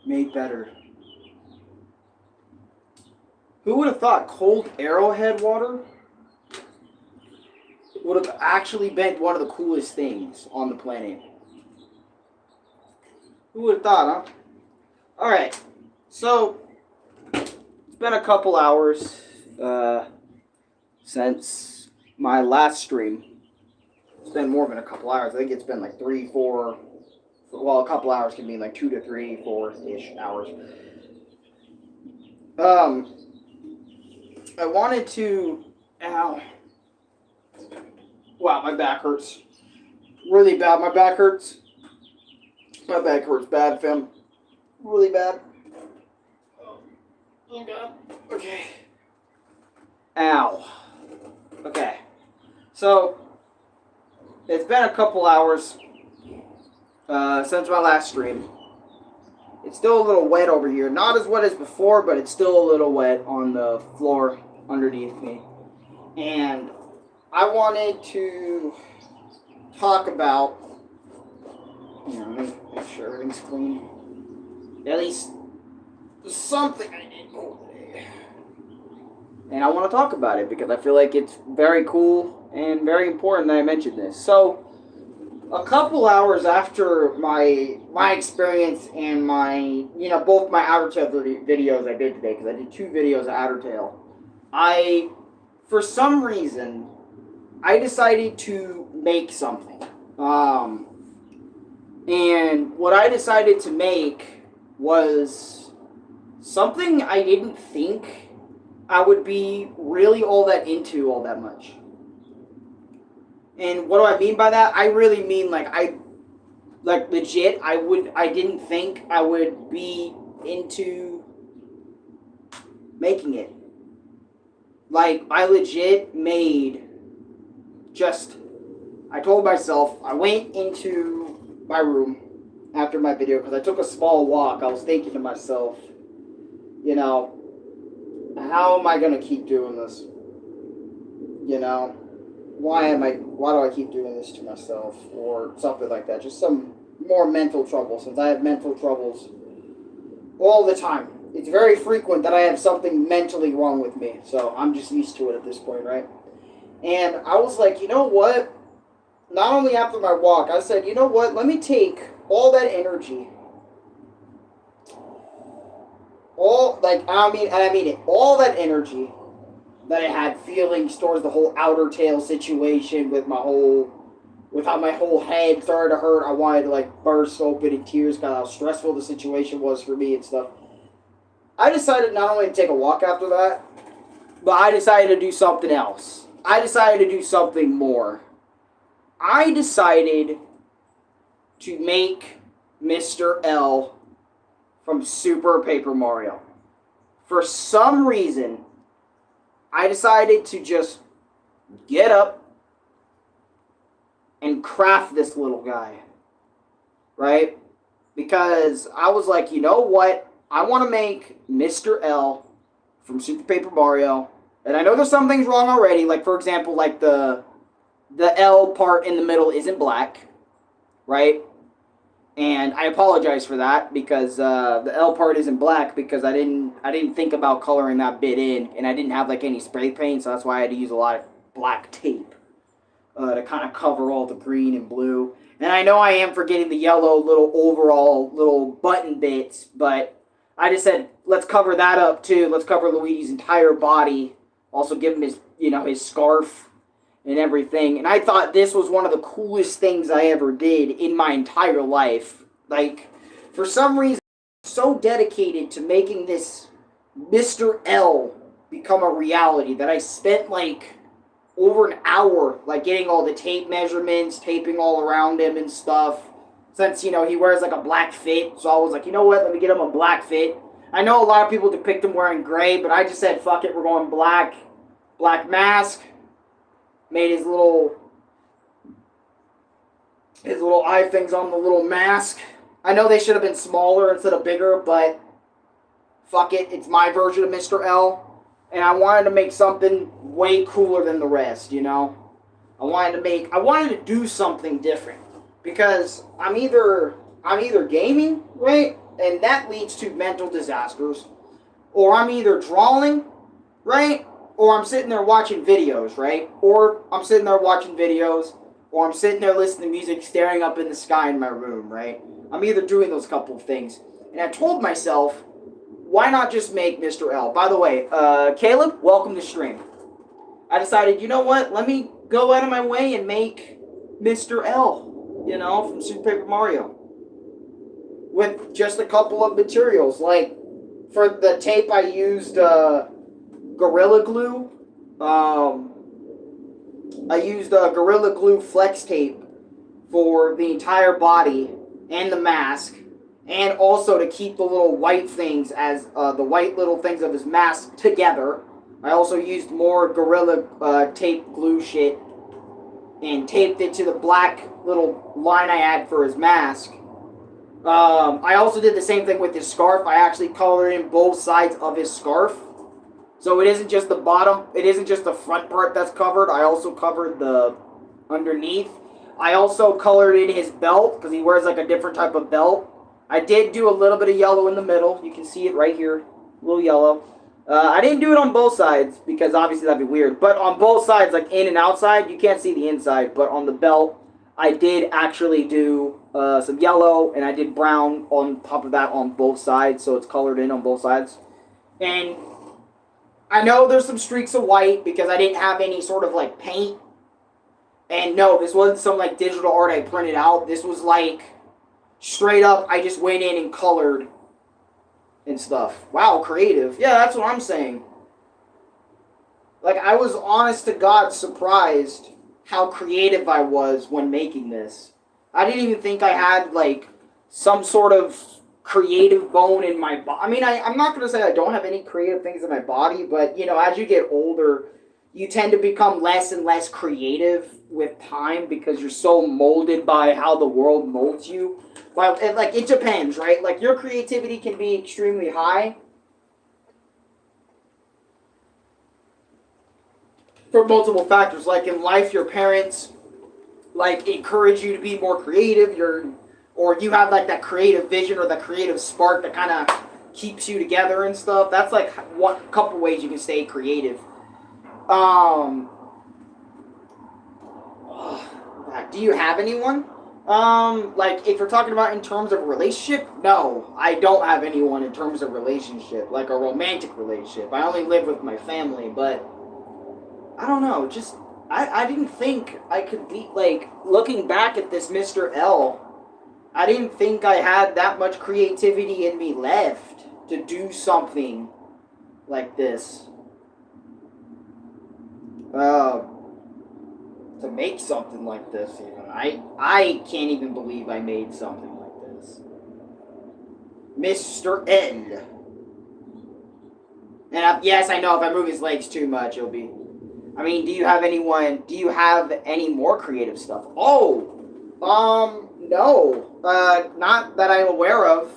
Made better. Who would have thought cold Arrowhead water would have actually been one of the coolest things on the planet? Who would have thought, huh? Alright, so it's been a couple hours since my last stream. It's been more than a couple hours. I think it's been like 3, 4. Well, a couple hours can mean like 2 to 3, 4-ish hours. I wanted to. Ow. Wow, my back hurts. Really bad. My back hurts. My back hurts bad, fam. Really bad. Oh god. Okay. Ow. Okay. So, it's been a couple hours since my last stream. It's still a little wet over here. Not as wet as before, but it's still a little wet on the floor underneath me. And I wanted to talk about... let me make sure everything's clean. At least something I did today. And I want to talk about it because I feel like it's very cool and very important that I mention this. So, a couple hours after my experience and my, both my Outer Tail videos I did today, because I did 2 videos of Outer Tail, for some reason, I decided to make something. And what I decided to make was something I didn't think I would be really all that into all that much. And what do I mean by that? I really mean legit, I didn't think I would be into making it. Like, I legit made I told myself, I went into my room after my video because I took a small walk. I was thinking to myself, how am I going to keep doing this? Why do I keep doing this to myself? Or something like that. Just some more mental trouble, since I have mental troubles all the time. It's very frequent that I have something mentally wrong with me. So I'm just used to it at this point, right? And I was like, you know what? Not only after my walk, I said, you know what? Let me take all that energy. All that energy that I had feelings towards the whole Outer Tail situation with how my whole head started to hurt. I wanted to burst open in tears because how stressful the situation was for me and stuff. I decided not only to take a walk after that, but I decided to do something else. I decided to do something more. I decided to make Mr. L from Super Paper Mario. For some reason, I decided to just get up and craft this little guy. Right? Because I was like, you know what? I want to make Mr. L from Super Paper Mario. And I know there's some things wrong already. Like, for example, the L part in the middle isn't black. Right? And I apologize for that because the L part isn't black because I didn't think about coloring that bit in, and I didn't have any spray paint, so that's why I had to use a lot of black tape to kind of cover all the green and blue. And I know I am forgetting the yellow little overall little button bits, but I just said let's cover that up too. Let's cover Luigi's entire body. Also give him his scarf and everything. And I thought this was one of the coolest things I ever did in my entire life. For some reason, I'm so dedicated to making this Mr. L become a reality that I spent over an hour getting all the tape measurements, taping all around him and stuff. Since, he wears a black fit, so I was like, you know what, let me get him a black fit. I know a lot of people depict him wearing gray, but I just said, fuck it, we're going black. Black mask. Made his little eye things on the little mask. I know they should have been smaller instead of bigger, but fuck it, it's my version of Mr. L. And I wanted to make something way cooler than the rest, I wanted to do something different. Because I'm either I'm either gaming, right? And that leads to mental disasters. Or I'm either drawing, right? Or I'm sitting there watching videos, right? Or I'm sitting there watching videos, or I'm sitting there listening to music, staring up in the sky in my room, right? I'm either doing those couple of things. And I told myself, why not just make Mr. L? By the way, Caleb, welcome to stream. I decided, you know what? Let me go out of my way and make Mr. L, you know, from Super Paper Mario. With just a couple of materials. Like, for the tape, I used Gorilla Glue. I used Gorilla Glue Flex Tape for the entire body and the mask. And also to keep the little white things as the white little things of his mask together. I also used more Gorilla Tape glue shit and taped it to the black little line I had for his mask. I also did the same thing with his scarf. I actually colored in both sides of his scarf. So it isn't just the bottom, it isn't just the front part that's covered. I also covered the underneath. I also colored in his belt because he wears like a different type of belt. I did do a little bit of yellow in the middle. You can see it right here, a little yellow. I didn't do it on both sides because obviously that'd be weird. But on both sides, like in and outside, you can't see the inside. But on the belt, I did actually do some yellow, and I did brown on top of that on both sides, so it's colored in on both sides. And I know there's some streaks of white because I didn't have any sort of like paint. And no, this wasn't some like digital art I printed out. This was like straight up, I just went in and colored and stuff. Wow, creative. Yeah, that's what I'm saying. Like, I was honest to God surprised how creative I was when making this. I didn't even think I had, like, some sort of creative bone in my body. I mean, I'm not going to say I don't have any creative things in my body, but, you know, as you get older, you tend to become less and less creative with time because you're so molded by how the world molds you. Well, like, it depends, right? Like, your creativity can be extremely high for multiple factors. Like, in life, your parents, like, encourage you to be more creative. Or you have, like, that creative vision or that creative spark that kind of keeps you together and stuff. That's, like, one couple ways you can stay creative. Do you have anyone? Like, if you're talking about in terms of a relationship, no, I don't have anyone in terms of relationship, like a romantic relationship. I only live with my family, but I don't know, just, I didn't think I could be, like, looking back at this Mr. L, I didn't think I had that much creativity in me left to do something like this. To make something like this, even. I can't even believe I made something like this. Mr. N. And yes, I know if I move his legs too much, it'll be... I mean, do you have any more creative stuff? Oh! No. Not that I'm aware of.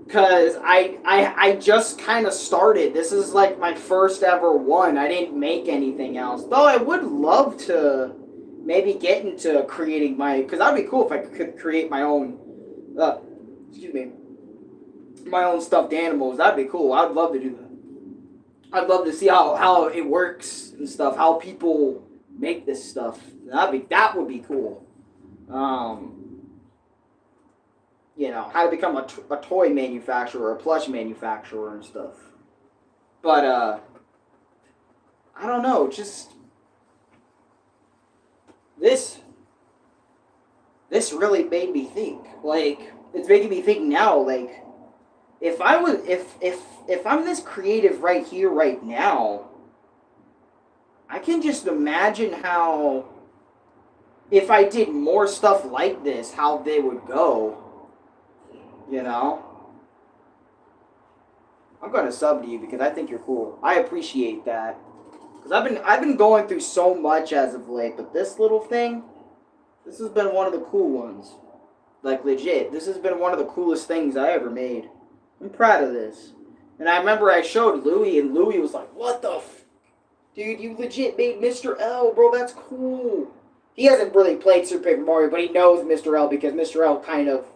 Because I just kind of started. This is like my first ever one. I didn't make anything else. Though I would love to maybe get into creating my... Because that would be cool if I could create my own... excuse me. My own stuffed animals. That'd be cool. I'd love to do that. I'd love to see how it works and stuff. How people make this stuff. That would be cool. You know, how to become a toy manufacturer, a plush manufacturer and stuff. But, I don't know, just... This really made me think. Like, it's making me think now, like, if I'm this creative right here, right now, I can just imagine how, if I did more stuff like this, how they would go. You know? I'm gonna sub to you because I think you're cool. I appreciate that. Because I've been going through so much as of late, but this little thing, this has been one of the cool ones. Like, legit. This has been one of the coolest things I ever made. I'm proud of this. And I remember I showed Louie, and Louie was like, what the f... Dude, you legit made Mr. L, bro. That's cool. he hasn't really played Super Paper Mario, but he knows Mr. L because Mr. L kind of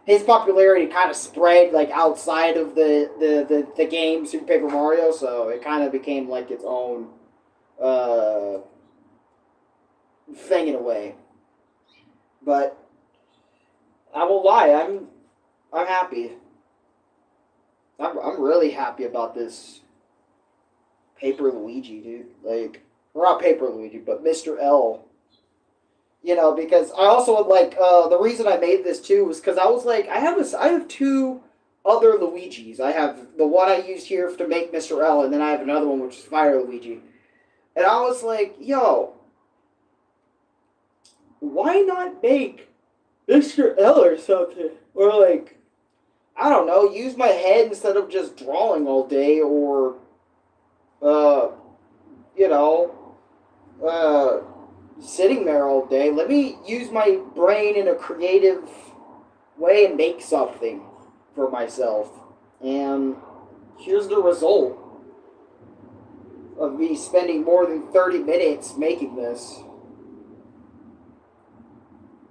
his popularity kind of spread like outside of the game Super Paper Mario, so it kind of became like its own thing in a way. But I won't lie, I'm happy. I'm really happy about this Paper Luigi, dude. Like, or not Paper Luigi, but Mr. L. You know, because I also would like the reason I made this too was because I was like, I have two other Luigis. I have the one I used here to make Mr. L, and then I have another one which is Fire Luigi. And I was like, yo, why not make Mr. L or something? Or like, I don't know, use my head instead of just drawing all day, or you know, sitting there all day. Let me use my brain in a creative way and make something for myself. And here's the result of me spending more than 30 minutes making this.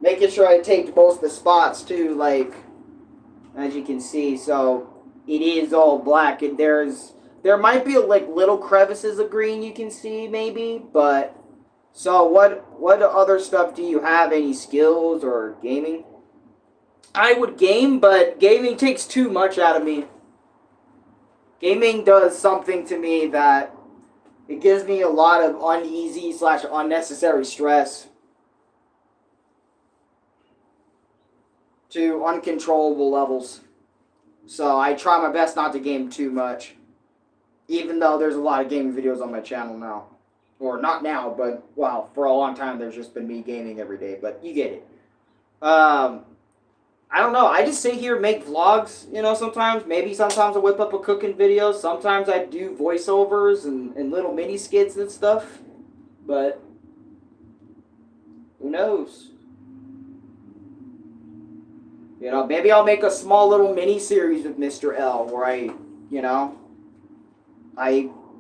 Making sure I taped most of the spots too, like, as you can see, so it is all black, and there might be like little crevices of green you can see maybe, but so what other stuff do you have? Any skills or gaming? I would game, but gaming takes too much out of me. Gaming does something to me that it gives me a lot of uneasy / unnecessary stress to uncontrollable levels. So I try my best not to game too much, even though there's a lot of gaming videos on my channel now. Or not now, but, well, for a long time there's just been me gaming every day, but you get it. I don't know, I just sit here and make vlogs, you know, sometimes. Maybe sometimes I whip up a cooking video, sometimes I do voiceovers and little mini skits and stuff, but who knows? You know, maybe I'll make a small little mini series with Mr. L where I, you know,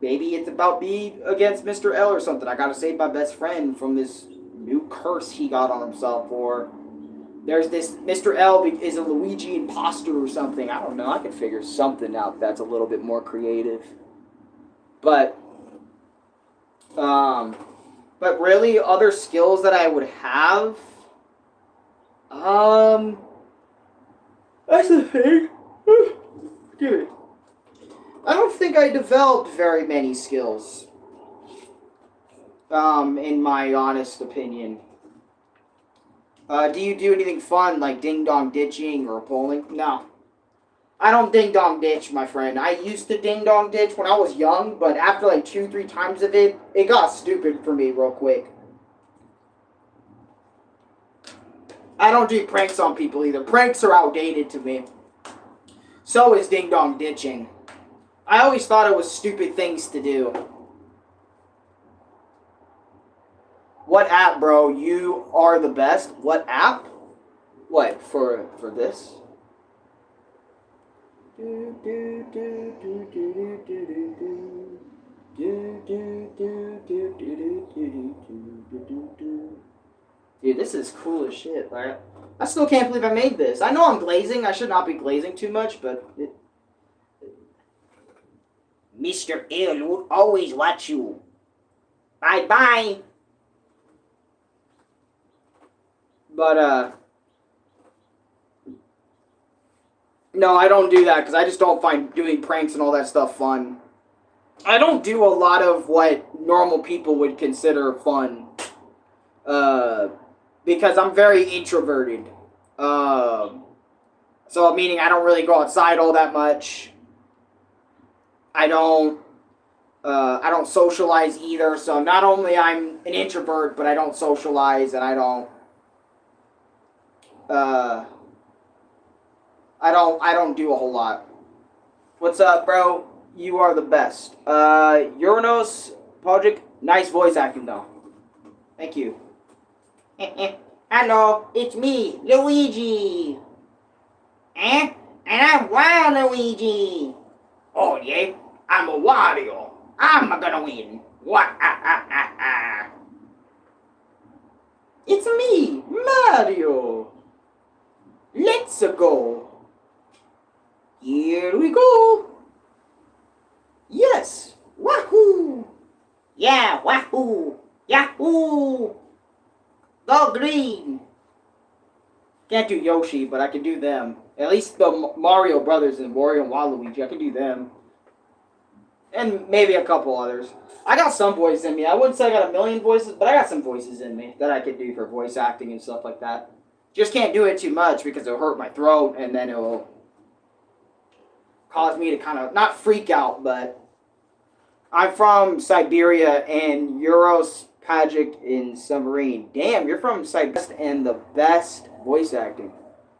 maybe it's about me against Mr. L or something. I gotta save my best friend from this new curse he got on himself. Or there's this Mr. L is a Luigi imposter or something. I don't know. I could figure something out that's a little bit more creative. But really, other skills that I would have, that's the thing. Dude. I don't think I developed very many skills, in my honest opinion. Do you do anything fun, like ding-dong ditching or bowling? No. I don't ding-dong ditch, my friend. I used to ding-dong ditch when I was young, but after like 2-3 times of it, it got stupid for me real quick. I don't do pranks on people either. Pranks are outdated to me. So is ding-dong ditching. I always thought it was stupid things to do. What app, bro? You are the best. What app? What, for this? Dude, this is cool as shit, right? I still can't believe I made this. I know I'm glazing. I should not be glazing too much, but Mr. L will always watch you. Bye-bye. But, no, I don't do that because I just don't find doing pranks and all that stuff fun. I don't do a lot of what normal people would consider fun. Because I'm very introverted. So, meaning I don't really go outside all that much. I don't socialize either, so not only I'm an introvert, but I don't socialize, and I don't do a whole lot. What's up, bro? You are the best. Uranos, Podrick, nice voice acting, though. Thank you. Hello, it's me, Luigi. And I'm Waluigi. Oh, yeah? I'm a Wario. I'm gonna win. What? It's me, Mario. Let's go. Here we go. Yes. Wahoo. Yeah, wahoo. Yahoo. Go green. Can't do Yoshi, but I can do them. At least the Mario Brothers and Wario and Waluigi, I can do them. And maybe a couple others. I got some voices in me. I wouldn't say I got a million voices, but I got some voices in me that I could do for voice acting and stuff like that. Just can't do it too much because it'll hurt my throat and then it'll cause me to kind of, not freak out, but I'm from Siberia and Euros Pagic in Submarine. Damn, you're from Siberia and the best voice acting.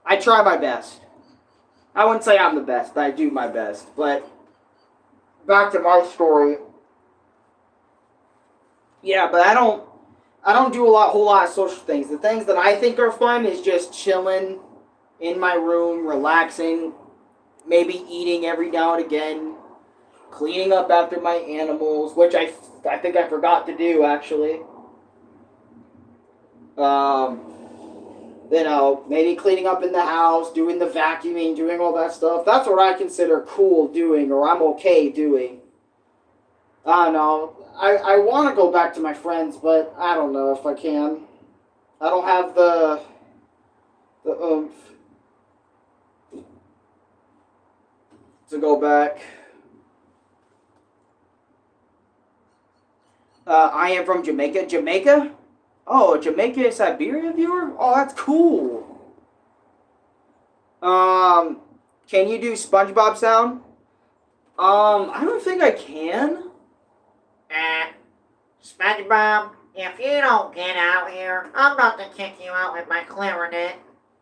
I try my best. I wouldn't say I'm the best, but I do my best. But back to my story. Yeah, but I don't do whole lot of social things. The things that I think are fun is just chilling in my room, relaxing, maybe eating every now and again, cleaning up after my animals, which I think I forgot to do actually. Maybe cleaning up in the house, doing the vacuuming, doing all that stuff. That's what I consider cool doing, or I'm okay doing. I don't know. I want to go back to my friends, but I don't know if I can. I don't have the oomph to go back. I am from Jamaica. Jamaica? Oh, Jamaica Siberia viewer? Oh, that's cool. Can you do SpongeBob sound? I don't think I can. SpongeBob, if you don't get out here, I'm about to kick you out with my clarinet.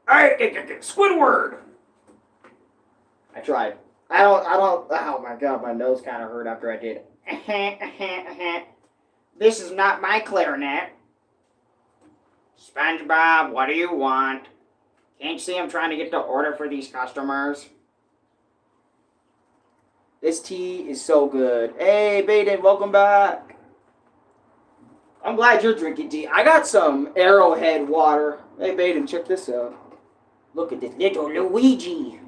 Hey, Squidward! I tried. I don't, oh my god, my nose kind of hurt after I did it. This is not my clarinet. SpongeBob, what do you want? Can't you see I'm trying to get the order for these customers? This tea is so good. Hey, Baden, welcome back. I'm glad you're drinking tea. I got some Arrowhead water. Hey, Baden, check this out. Look at this little Luigi.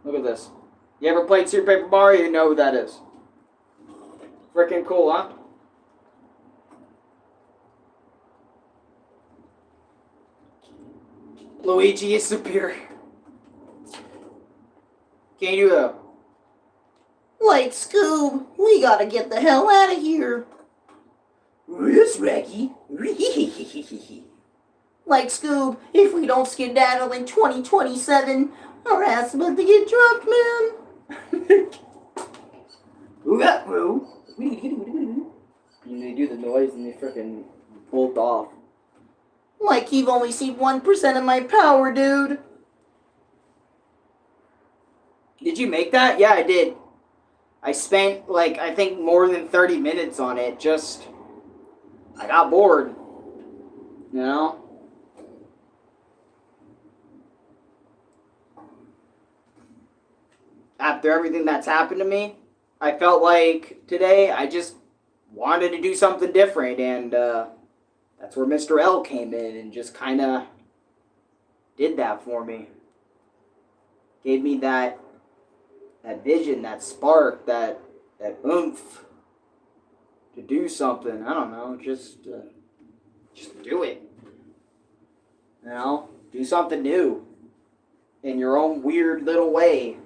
Look at this. You ever played Super Paper Mario? You know who that is. Freaking cool, huh? Luigi is superior. Can you do that? Like, Scoob, we gotta get the hell out of here. Yes, Raggy. Like, Scoob, if we don't skedaddle in 2027, our ass about to get dropped, man. And they do the noise and they freaking bolt off. Like, you've only seen 1% of my power, dude. Did you make that? Yeah, I did. I spent, like, I think more than 30 minutes on it. Just, I got bored. You know? After everything that's happened to me, I felt like today I just wanted to do something different. And that's where Mr. L came in and just kind of did that for me. Gave me that vision, that spark, that oomph to do something. I don't know, just do it. You know, do something new in your own weird little way.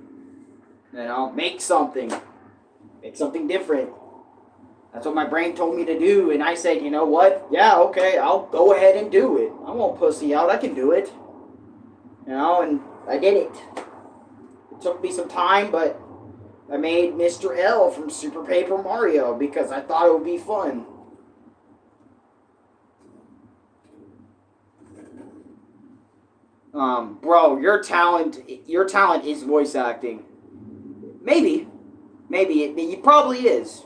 You know, make something different. That's what my brain told me to do, and I said, you know what? Yeah, okay, I'll go ahead and do it. I won't pussy out. I can do it. You know, and I did it. It took me some time, but I made Mr. L from Super Paper Mario because I thought it would be fun. Bro, your talent is voice acting. Maybe it probably is,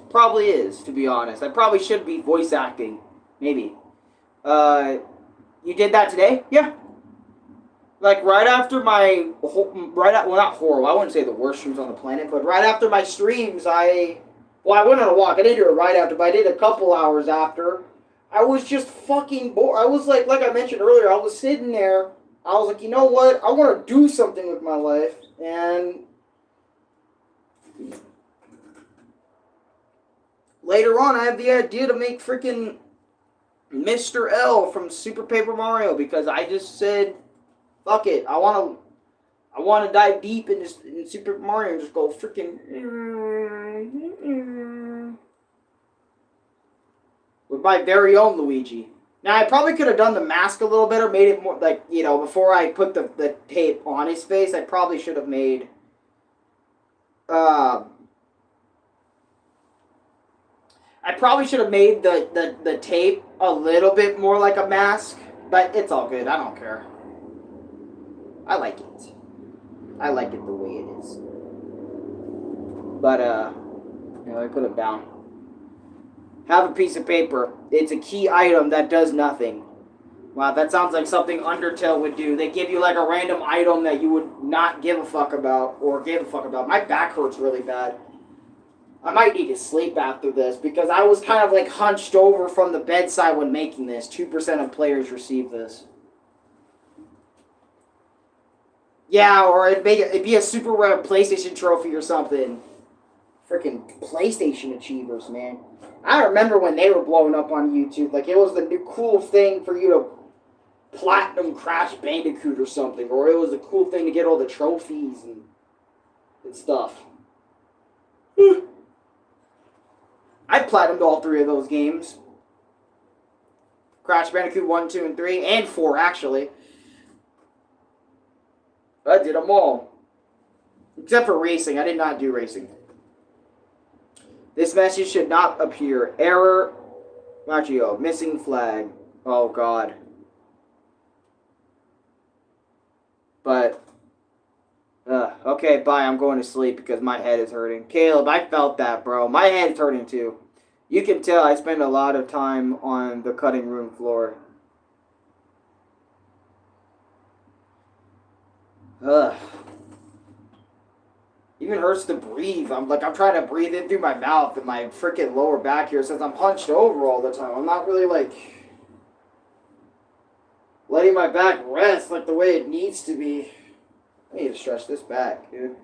to be honest. I probably should be voice acting. Maybe. You did that today? Yeah. Like right after my well, not horrible. I wouldn't say the worst streams on the planet, but right after my streams, I went on a walk. I didn't do it right after, but I did a couple hours after. I was just fucking bored. I was like I mentioned earlier, I was sitting there. I was like, you know what? I want to do something with my life, and later on, I had the idea to make freaking Mr. L from Super Paper Mario because I just said, fuck it. I want to dive deep in Super Mario and just go freaking with my very own Luigi. Now I probably could have done the mask a little better, made it more like, you know, before I put the tape on his face. I probably should have made the tape a little bit more like a mask, but it's all good. I don't care. I like it. I like it the way it is. But, you know, I put it down. Have a piece of paper. It's a key item that does nothing. Wow, that sounds like something Undertale would do. They give you like a random item that you would not give a fuck about, or give a fuck about. My back hurts really bad. I might need to sleep after this, because I was kind of like hunched over from the bedside when making this. 2% of players receive this. Yeah, or it'd be a super rare PlayStation trophy or something. Freaking PlayStation achievers, man. I remember when they were blowing up on YouTube. Like, it was the new cool thing for you to platinum Crash Bandicoot or something. Or it was a cool thing to get all the trophies and stuff. I platinumed all 3 of those games. Crash Bandicoot 1, 2, and 3. And 4, actually. I did them all. Except for racing. I did not do racing. This message should not appear. Error. Machio. Missing flag. Oh, God. But. Okay, bye. I'm going to sleep because my head is hurting. Caleb, I felt that, bro. My head's hurting, too. You can tell I spend a lot of time on the cutting room floor. Ugh. Even hurts to breathe. I'm trying to breathe in through my mouth and my freaking lower back here since I'm hunched over all the time. I'm not really like letting my back rest like the way it needs to be. I need to stretch this back, dude.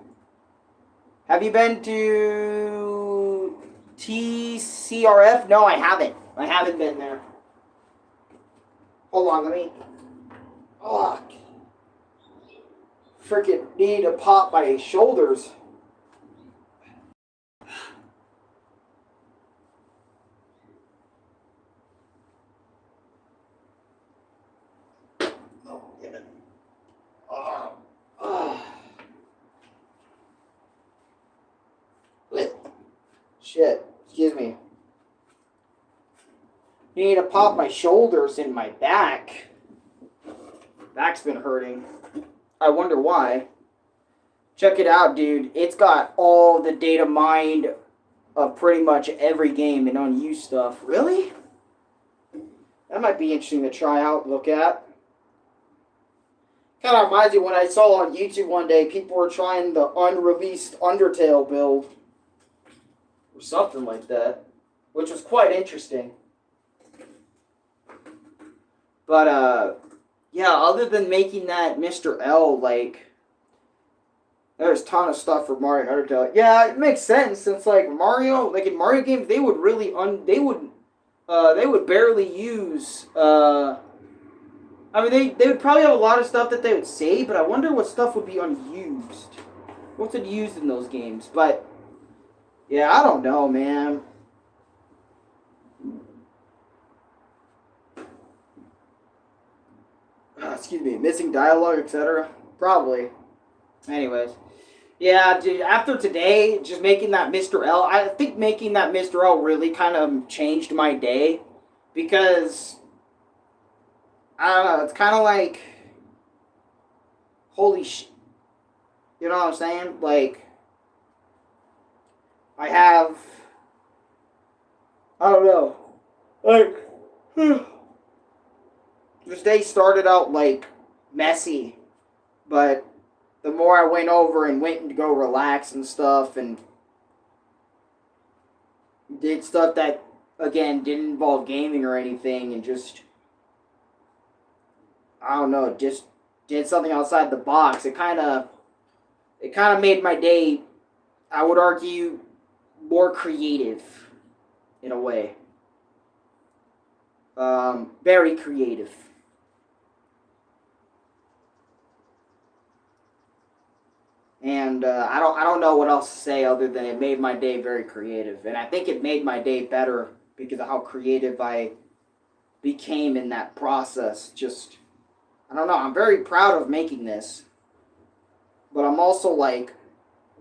Have you been to TCRF? No, I haven't. I haven't been there. Hold on, let me. Oh, freaking need to pop my shoulders. Oh, damn it. Shit, excuse me. You need to pop my shoulders and my back. Back's been hurting. I wonder why. Check it out, dude. It's got all the data mined of pretty much every game and unused stuff. Really? That might be interesting to try out, look at. Kind of reminds me when I saw on YouTube one day, people were trying the unreleased Undertale build. Or something like that. Which was quite interesting. But, yeah, other than making that Mr. L, like, there's a ton of stuff for Mario and Undertale. Yeah, it makes sense since, like, Mario, like in Mario games, they would really, they would barely use, I mean, they would probably have a lot of stuff that they would save, but I wonder what stuff would be unused. What's it used in those games? But, yeah, I don't know, man. Excuse me, missing dialogue, etc. Probably. Anyways. Yeah, dude, after today, just making that Mr. L, I think making that Mr. L really kind of changed my day. Because, I don't know, it's kind of like, holy shit. You know what I'm saying? Like, I have, I don't know, like, this day started out, like, messy. But the more I went over and went and go relax and stuff and did stuff that, again, didn't involve gaming or anything and just, I don't know, just did something outside the box, it kind of made my day, I would argue, more creative in a way. Very creative. And I don't know what else to say other than it made my day very creative, and I think it made my day better because of how creative I became in that process. Just, I don't know. I'm very proud of making this, but I'm also like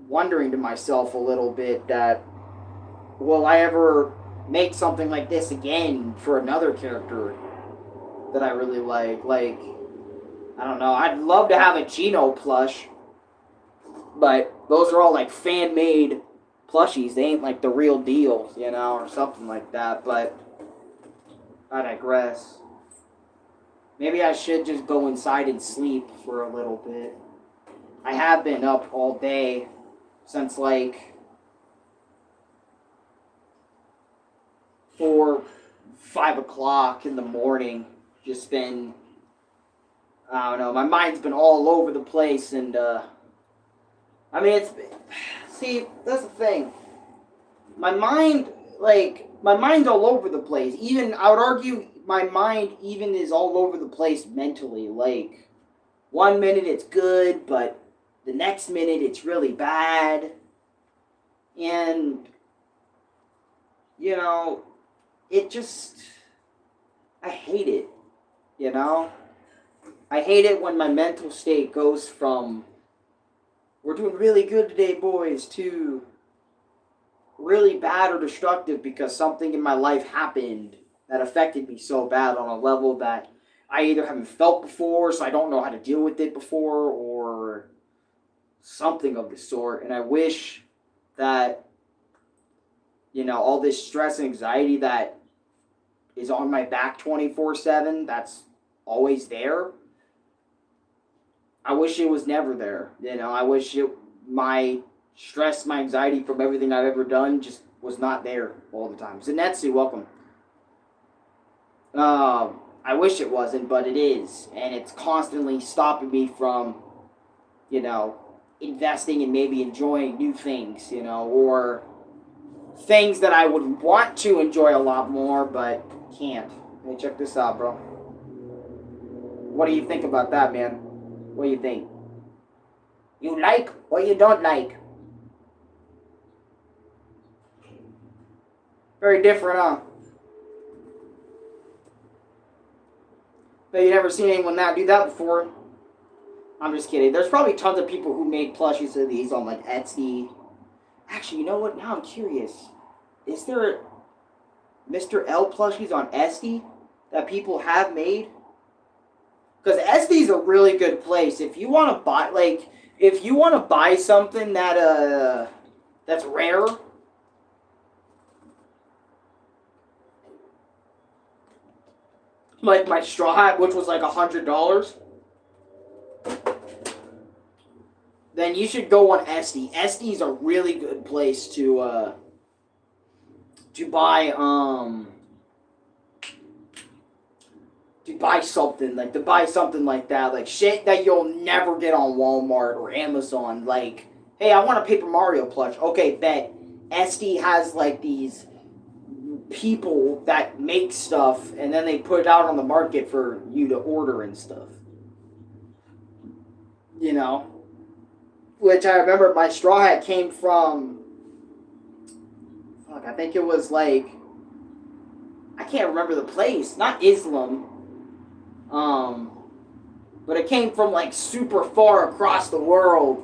wondering to myself a little bit that will I ever make something like this again for another character that I really like? Like, I don't know. I'd love to have a Geno plush. But those are all like fan-made plushies. They ain't like the real deal, you know, or something like that. But I digress. Maybe I should just go inside and sleep for a little bit. I have been up all day since like 4, 5 o'clock in the morning. Just been, I don't know, my mind's been all over the place and, I mean, see, that's the thing. My mind's all over the place. Even, I would argue, my mind even is all over the place mentally. Like, one minute it's good, but the next minute it's really bad. And, you know, it just, I hate it, you know? I hate it when my mental state goes from, we're doing really good today, boys, to really bad or destructive because something in my life happened that affected me so bad on a level that I either haven't felt before, so I don't know how to deal with it before, or something of the sort. And I wish that, you know, all this stress and anxiety that is on my back 24/7, that's always there, I wish it was never there. You know, I wish my stress, my anxiety from everything I've ever done just was not there all the time. Zenetsu, welcome. I wish it wasn't, but it is. And it's constantly stopping me from, you know, investing and maybe enjoying new things, you know, or things that I would want to enjoy a lot more, but can't. Hey, check this out, bro. What do you think about that, man? What do you think? You like or you don't like? Very different, huh? Bet you never seen anyone do that before. I'm just kidding. There's probably tons of people who made plushies of these on like Etsy. Actually, you know what? Now I'm curious. Is there Mr. L plushies on Etsy that people have made? Because Etsy's a really good place. If you want to buy, like, if you want to buy something that, that's rare, like my straw hat, which was like $100, then you should go on Etsy. Etsy's a really good place to buy, to buy something like that, like shit that you'll never get on Walmart or Amazon. Like, hey, I want a Paper Mario plush. Okay, bet. Etsy has like these people that make stuff and then they put it out on the market for you to order and stuff. You know? Which I remember my straw hat came from, I think it was like, I can't remember the place, not Islam, but it came from like super far across the world.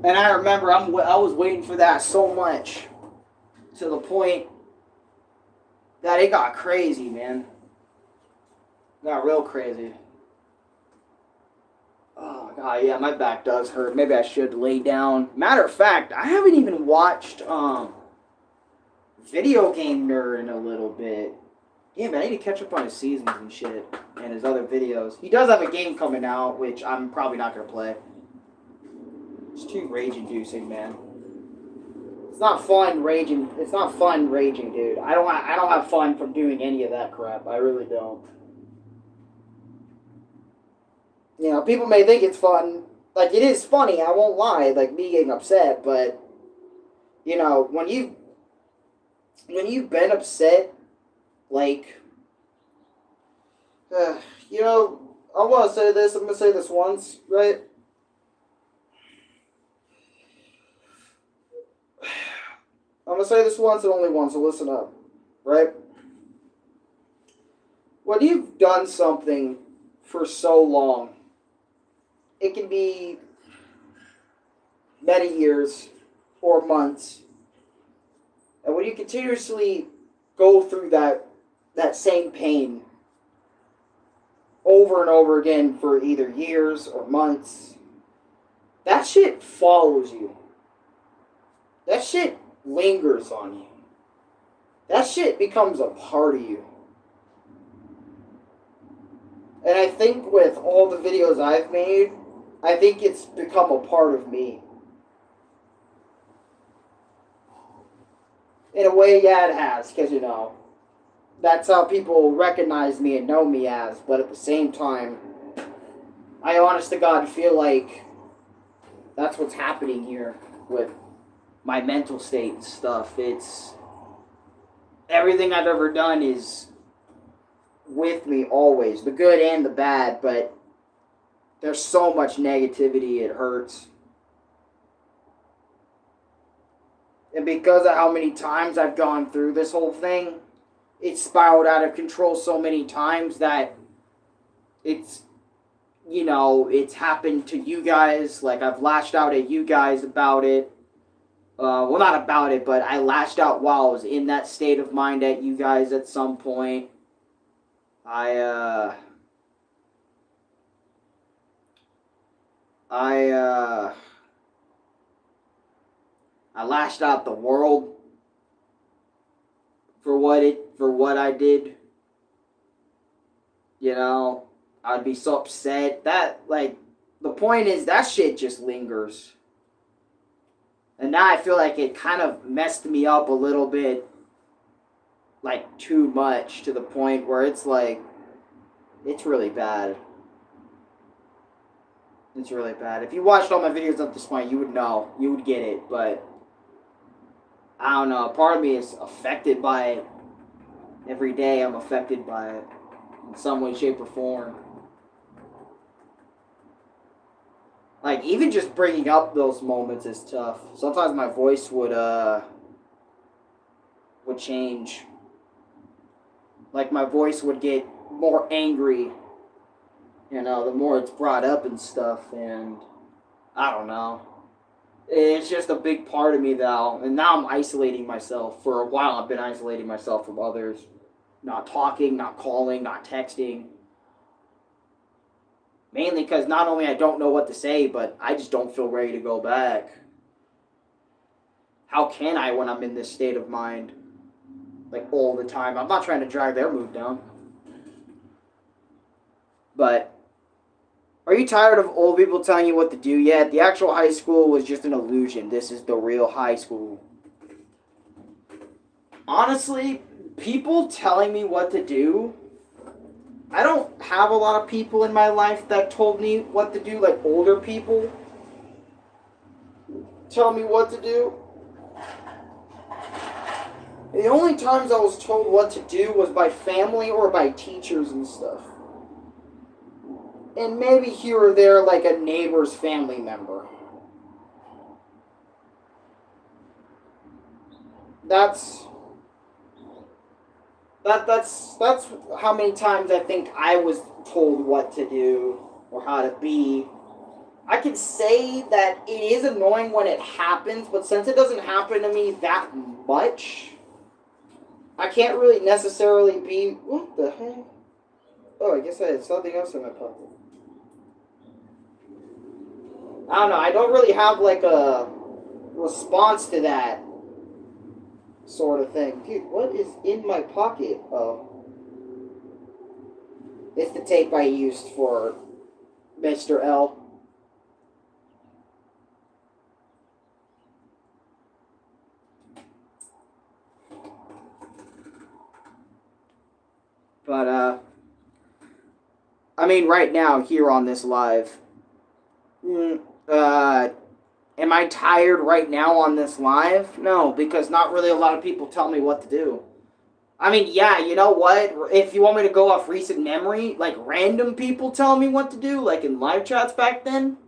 And I remember I was waiting for that so much, to the point that it got crazy, man. It got real crazy. Oh god, yeah, my back does hurt. Maybe I should lay down. Matter of fact, I haven't even watched Video Game Nerd in a little bit. Yeah, man, I need to catch up on his seasons and shit and his other videos. He does have a game coming out, which I'm probably not gonna play. It's too rage-inducing, man. It's not fun raging. It's not fun raging, dude. I don't have fun from doing any of that crap. I really don't. You know, people may think it's fun. Like, it is funny. I won't lie. Like me getting upset, but you know, when you've been upset, like, you know, I want to say this. I'm gonna say this once, right? I'm going to say this once and only once, so listen up, right? When you've done something for so long, it can be many years or months, and when you continuously go through that same pain over and over again for either years or months, that shit follows you. That shit lingers on you. That shit becomes a part of you. And I think with all the videos I've made, I think it's become a part of me. In a way, yeah, it has, because, you know, that's how people recognize me and know me as, but at the same time, I honest to God feel like that's what's happening here with my mental state and stuff. It's everything I've ever done is with me always, the good and the bad, but there's so much negativity, it hurts. And because of how many times I've gone through this whole thing, it's spiraled out of control so many times that it's, you know, it's happened to you guys. Like, I've lashed out at you guys about it. Well, not about it, but I lashed out while I was in that state of mind at you guys at some point. I lashed out at the world for what I did. You know, I'd be so upset. That, like, the point is that shit just lingers. And now I feel like it kind of messed me up a little bit, like, too much, to the point where it's like, it's really bad. It's really bad. If you watched all my videos up to this point, you would know. You would get it, but I don't know. Part of me is affected by it. Every day I'm affected by it in some way, shape, or form. Like, even just bringing up those moments is tough. Sometimes my voice would change. Like, my voice would get more angry, you know, the more it's brought up and stuff, and I don't know. It's just a big part of me, though, and now I'm isolating myself. For a while, I've been isolating myself from others. Not talking, not calling, not texting. Mainly because not only I don't know what to say, but I just don't feel ready to go back. How can I when I'm in this state of mind? Like, all the time. I'm not trying to drag their mood down. But, are you tired of old people telling you what to do yet? The actual high school was just an illusion. This is the real high school. Honestly, people telling me what to do, I don't have a lot of people in my life that told me what to do, like older people tell me what to do. The only times I was told what to do was by family or by teachers and stuff. And maybe here or there, like a neighbor's family member. That's how many times I think I was told what to do or how to be. I can say that it is annoying when it happens, but since it doesn't happen to me that much, I can't really necessarily be... What the heck? Oh, I guess I had something else in my pocket. I don't know, I don't really have like a response to that sort of thing. Dude, what is in my pocket? Oh. It's the tape I used for Mr. L. But, I mean, right now, here on this live, am I tired right now on this live? No, because not really a lot of people tell me what to do. I mean, yeah, you know what? If you want me to go off recent memory, like random people telling me what to do, like in live chats back then,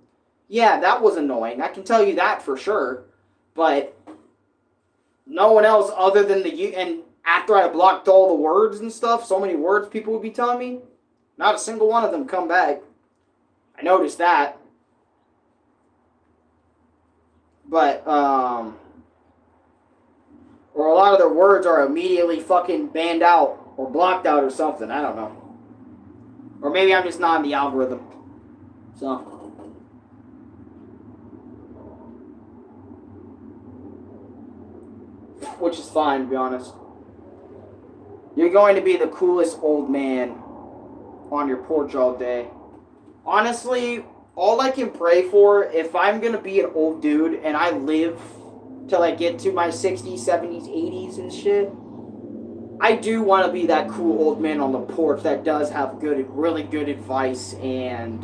yeah, that was annoying. I can tell you that for sure. But no one else other than and after I blocked all the words and stuff, so many words people would be telling me, not a single one of them come back. I noticed that. But, or a lot of their words are immediately fucking banned out or blocked out or something. I don't know. Or maybe I'm just not in the algorithm. So. Which is fine, to be honest. You're going to be the coolest old man on your porch all day. Honestly, all I can pray for, if I'm going to be an old dude and I live till I get to my 60s, 70s, 80s and shit, I do want to be that cool old man on the porch that does have really good advice and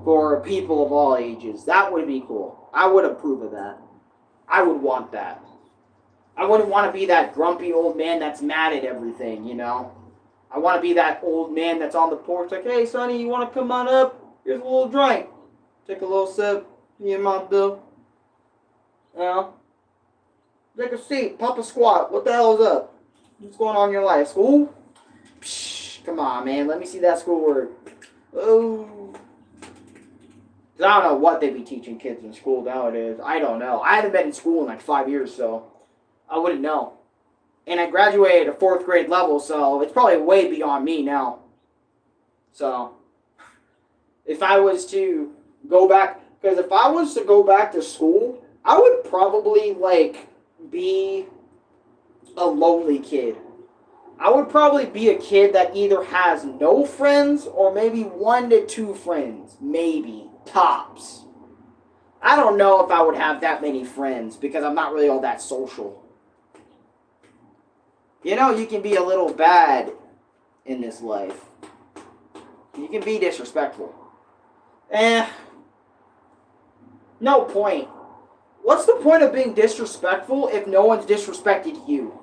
for people of all ages. That would be cool. I would approve of that. I would want that. I wouldn't want to be that grumpy old man that's mad at everything, you know? I want to be that old man that's on the porch like, hey, Sonny, you want to come on up? Here's a little drink. Take a little sip. Me and my Bill. You know? Take a seat. Pop a squat. What the hell is up? What's going on in your life? School? Psh, come on, man. Let me see that schoolwork. Oh. I don't know what they be teaching kids in school nowadays. I don't know. I haven't been in school in like 5 years, so I wouldn't know. And I graduated at 4th grade level, so it's probably way beyond me now. So, if I was to go back, because if I was to go back to school, I would probably, like, be a lonely kid. I would probably be a kid that either has no friends or maybe 1 to 2 friends. Maybe. Tops. I don't know if I would have that many friends because I'm not really all that social. You know, you can be a little bad in this life. You can be disrespectful. No point. What's the point of being disrespectful if no one's disrespected you?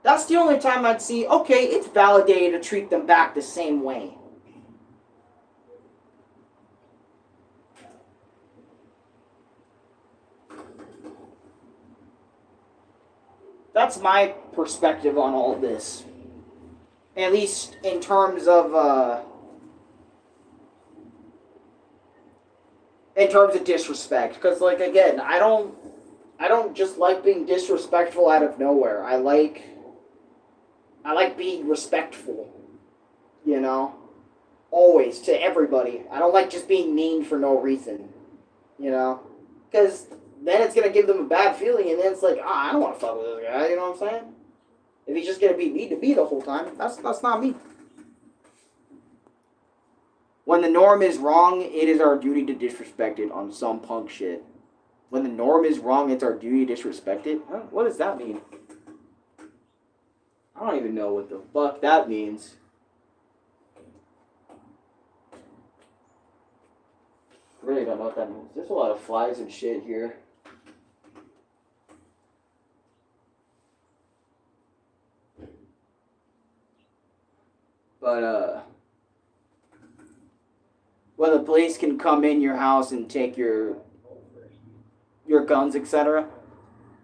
That's the only time I'd see, okay, it's validated to treat them back the same way. That's my perspective on all this. At least in terms of disrespect. Because, like, again, I don't just like being disrespectful out of nowhere. I like being respectful. You know? Always, to everybody. I don't like just being mean for no reason. You know? Because then it's going to give them a bad feeling, and then it's like, I don't want to fuck with this guy, you know what I'm saying? If he's just going to be mean to me the whole time, that's not me. When the norm is wrong, it is our duty to disrespect it on some punk shit. When the norm is wrong, it's our duty to disrespect it? Huh? What does that mean? I don't even know what the fuck that means. I really don't know what that means. There's a lot of flies and shit here. But, when the police can come in your house and take your guns, etc.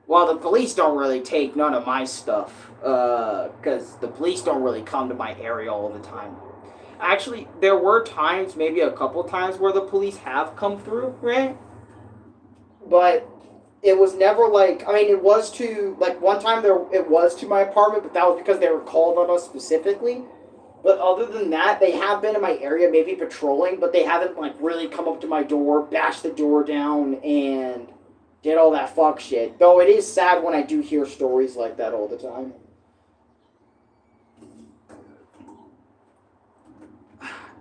Well, the police don't really take none of my stuff, because the police don't really come to my area all the time. Actually, there were times, maybe a couple times, where the police have come through, right? But it was never like, I mean, it was to, like, one time it was to my apartment, but that was because they were called on us specifically. But other than that, they have been in my area, maybe patrolling, but they haven't, like, really come up to my door, bashed the door down, and did all that fuck shit. Though it is sad when I do hear stories like that all the time.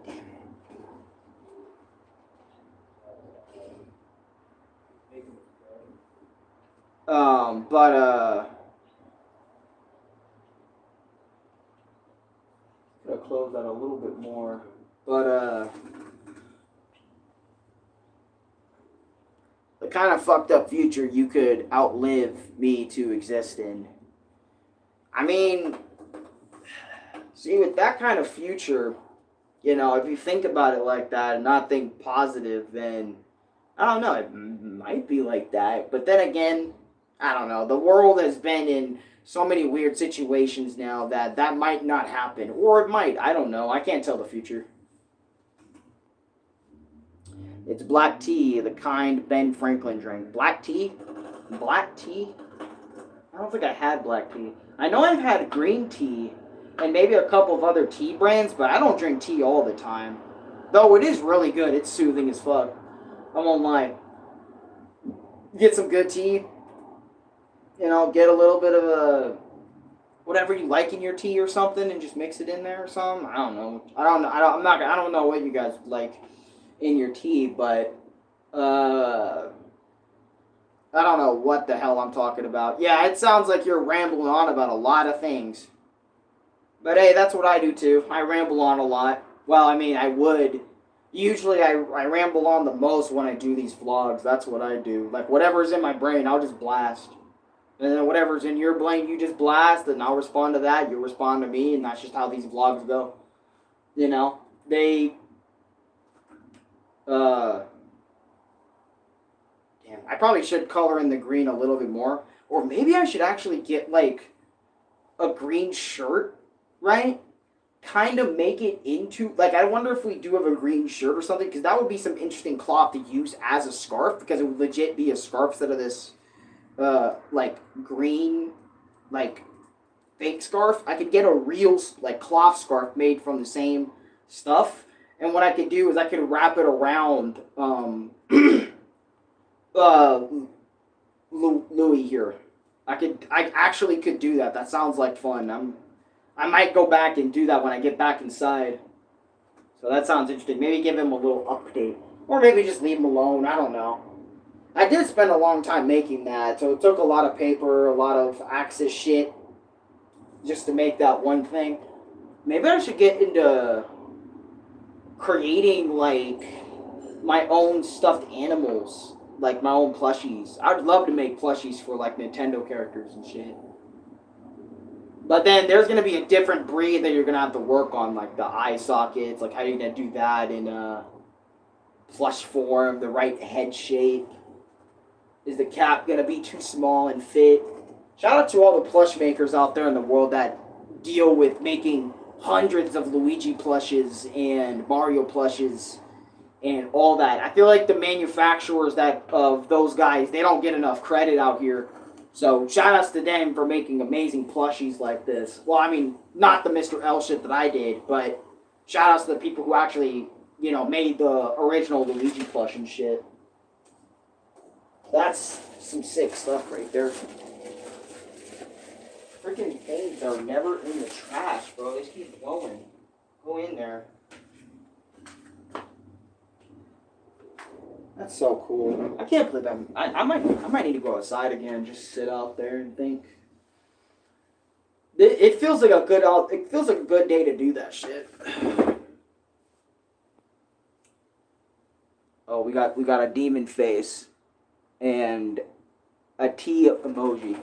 Damn. But gotta close that a little bit more. But the kind of fucked up future you could outlive me to exist in. I mean, see, with that kind of future, you know, if you think about it like that and not think positive, then I don't know, it might be like that. But then again, I don't know. The world has been in so many weird situations now that that might not happen. Or it might. I don't know. I can't tell the future. It's black tea, the kind Ben Franklin drank. Black tea? Black tea? I don't think I had black tea. I know I've had green tea and maybe a couple of other tea brands, but I don't drink tea all the time. Though it is really good. It's soothing as fuck. I won't lie. Get some good tea. You know, get a little bit of a whatever you like in your tea or something, and just mix it in there or something. I don't know. I don't know what you guys like in your tea, but I don't know what the hell I'm talking about. Yeah, it sounds like you're rambling on about a lot of things. But hey, that's what I do too. I ramble on a lot. Well, I mean, I would. Usually I ramble on the most when I do these vlogs. That's what I do. Like, whatever's in my brain, I'll just blast. And then whatever's in your brain, you just blast, and I'll respond to that. You respond to me, and that's just how these vlogs go. You know? Damn, I probably should color in the green a little bit more. Or maybe I should actually get, like, a green shirt, right? Kind of make it into, like, I wonder if we do have a green shirt or something, because that would be some interesting cloth to use as a scarf, because it would legit be a scarf instead of this, like, green, like, fake scarf. I could get a real, like, cloth scarf made from the same stuff, and what I could do is I could wrap it around, Louis here. I actually could do that. That sounds like fun. I might go back and do that when I get back inside. So that sounds interesting. Maybe give him a little update. Or maybe just leave him alone. I don't know. I did spend a long time making that. So it took a lot of paper, a lot of Axis shit, just to make that one thing. Maybe I should get into creating, like, my own stuffed animals. Like, my own plushies. I would love to make plushies for, like, Nintendo characters and shit. But then there's going to be a different breed that you're going to have to work on, like the eye sockets, like how you're going to do that in plush form, the right head shape. Is the cap going to be too small and fit? Shout out to all the plush makers out there in the world that deal with making hundreds of Luigi plushes and Mario plushes and all that. I feel like the manufacturers of those guys, they don't get enough credit out here. So, shout outs to them for making amazing plushies like this. Well, I mean, not the Mr. L shit that I did, but shout outs to the people who actually, you know, made the original Luigi plush and shit. That's some sick stuff right there. Freaking things are never in the trash, bro. They just keep going. Go in there. That's so cool. I can't believe I might need to go outside again and just sit out there and think. It feels like a good day to do that shit. Oh, we got a demon face and a tea emoji.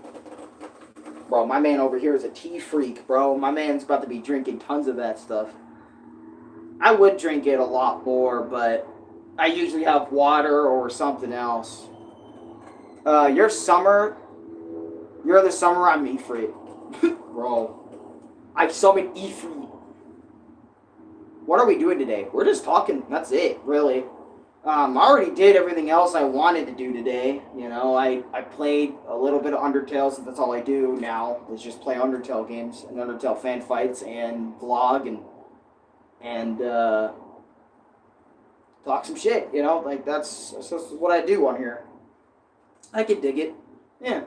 Bro, my man over here is a tea freak, bro. My man's about to be drinking tons of that stuff. I would drink it a lot more, but I usually have water or something else. You're the summer, I'm Ifrit. Bro. I summon Ifrit. What are we doing today? We're just talking. That's it, really. I already did everything else I wanted to do today. You know, I played a little bit of Undertale, since that's all I do now, is just play Undertale games and Undertale fan fights and vlog and talk some shit, you know? Like, that's what I do on here. I could dig it. Yeah.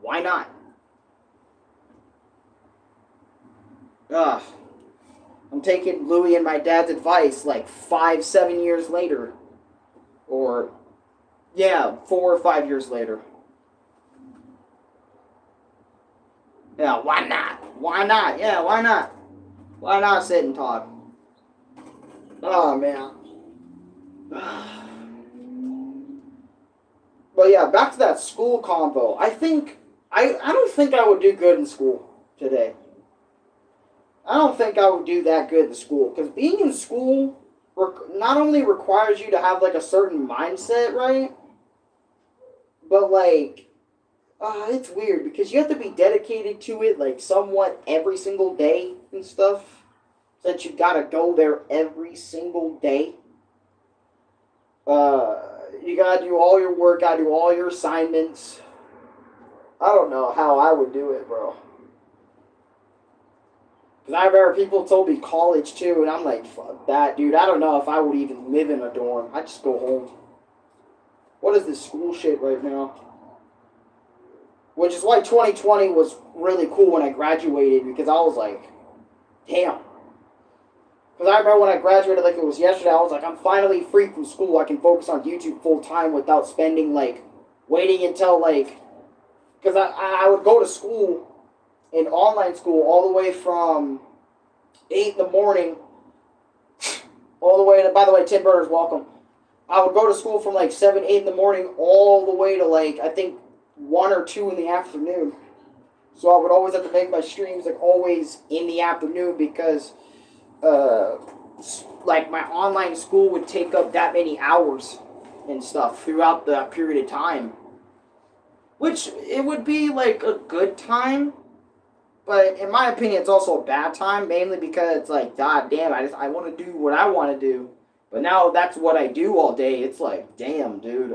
Why not? I'm taking Louis and my dad's advice like 5-7 years later. Or, yeah, 4 or 5 years later. Yeah, why not? Why not? Yeah, why not? Why not sit and talk? Oh, man. But yeah, back to that school convo. I don't think I would do good in school today. I don't think I would do that good in school because being in school not only requires you to have like a certain mindset, right? But like, it's weird because you have to be dedicated to it like somewhat every single day and stuff. So that you gotta go there every single day. You gotta do all your work, gotta do all your assignments. I don't know how I would do it, bro. Because I remember people told me college too, and I'm like, fuck that, dude. I don't know if I would even live in a dorm. I'd just go home. What is this school shit right now? Which is why 2020 was really cool when I graduated, because I was like, damn. Because I remember when I graduated, like it was yesterday, I was like, I'm finally free from school. I can focus on YouTube full time without spending, like, waiting until, like, because I would go to school, in online school, all the way from 8 in the morning, all the way to, by the way, Tim Burners, welcome. I would go to school from, like, 7, 8 in the morning, all the way to, like, I think 1 or 2 in the afternoon. So I would always have to make my streams, like, always in the afternoon because, like, my online school would take up that many hours and stuff throughout the period of time. Which, it would be, like, a good time, but in my opinion, it's also a bad time, mainly because it's like, god damn, I want to do what I want to do. But now that's what I do all day. It's like, damn, dude,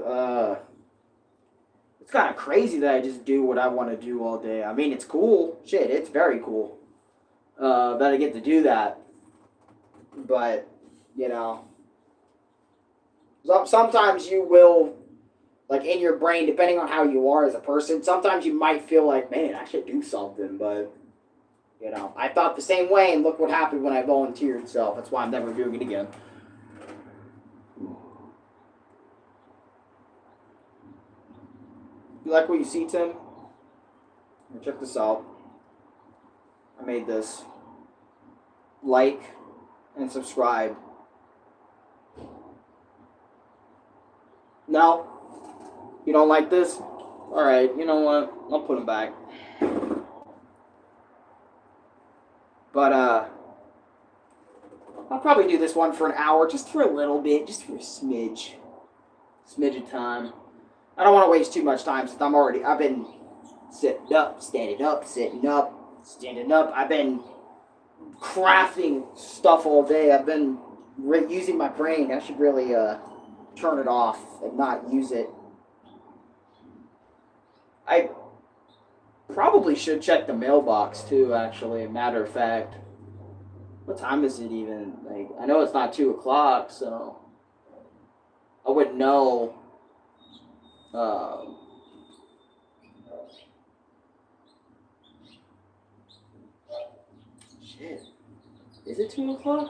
it's kind of crazy that I just do what I want to do all day. I mean, it's cool. Shit, it's very cool that I get to do that. But, you know, sometimes you will, like, in your brain, depending on how you are as a person, sometimes you might feel like, man, I should do something, but, you know, I thought the same way, and look what happened when I volunteered, so that's why I'm never doing it again. You like what you see, Tim? Check this out. I made this. Like and subscribe. No? You don't like this? Alright, you know what? I'll put them back. But, I'll probably do this one for an hour, just for a little bit, just for a smidge of time. I don't want to waste too much time since I've been sitting up, standing up, sitting up, standing up. I've been crafting stuff all day. I've been using my brain. I should really, turn it off and not use it. I probably should check the mailbox too, actually, matter of fact. What time is it even? Like, I know it's not 2 o'clock, so I wouldn't know. Shit. Is it 2 o'clock?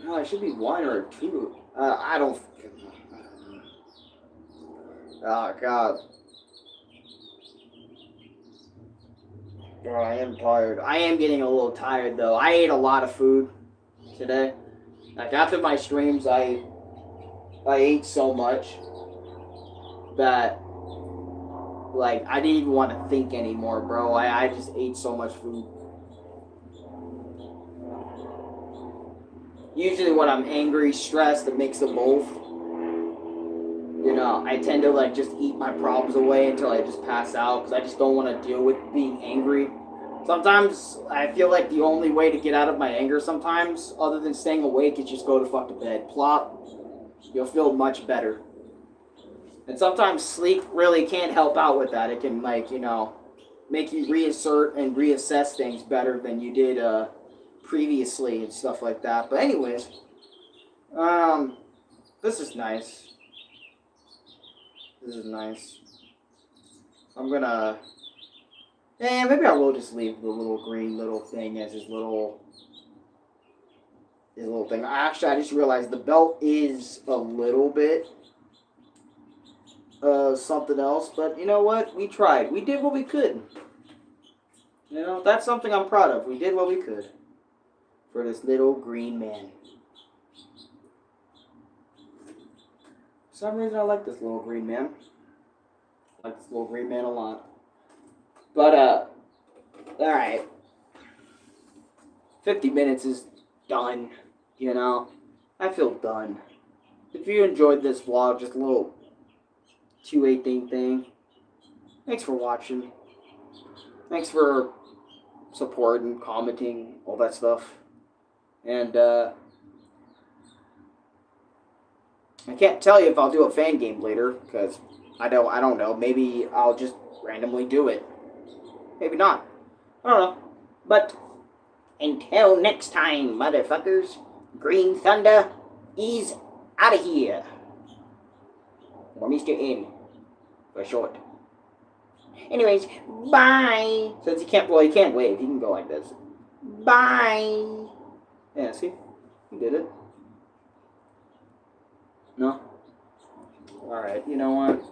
No, it should be 1 or 2. I don't. Oh, God. Oh, I am tired. I am getting a little tired, though. I ate a lot of food today. Like, after my streams, I ate so much that, like, I didn't even want to think anymore, bro. I just ate so much food. Usually when I'm angry, stressed, a mix of both. You know, I tend to, like, just eat my problems away until I just pass out because I just don't want to deal with being angry. Sometimes I feel like the only way to get out of my anger sometimes, other than staying awake, is just go to fuck to bed. Plop. You'll feel much better. And sometimes sleep really can't help out with that. It can, like, you know, make you reassert and reassess things better than you did previously and stuff like that. But anyways, this is nice. This is nice. I'm gonna... Yeah, maybe I will just leave the little green little thing as his little thing. Actually, I just realized the belt is a little bit something else, but you know what? We tried. We did what we could. You know, that's something I'm proud of. We did what we could for this little green man. For some reason, I like this little green man. I like this little green man a lot. But, alright. 50 minutes is done, you know. I feel done. If you enjoyed this vlog, just a little 218 thing, thanks for watching. Thanks for supporting, commenting, all that stuff. And, I can't tell you if I'll do a fan game later, because I don't know. Maybe I'll just randomly do it. Maybe not. I don't know. But until next time, motherfuckers, Green Thunder is out of here. Or Mr. N, for short. Anyways, bye. Since he can't wave, he can go like this. Bye. Yeah, see? He did it. No? Alright, you know what?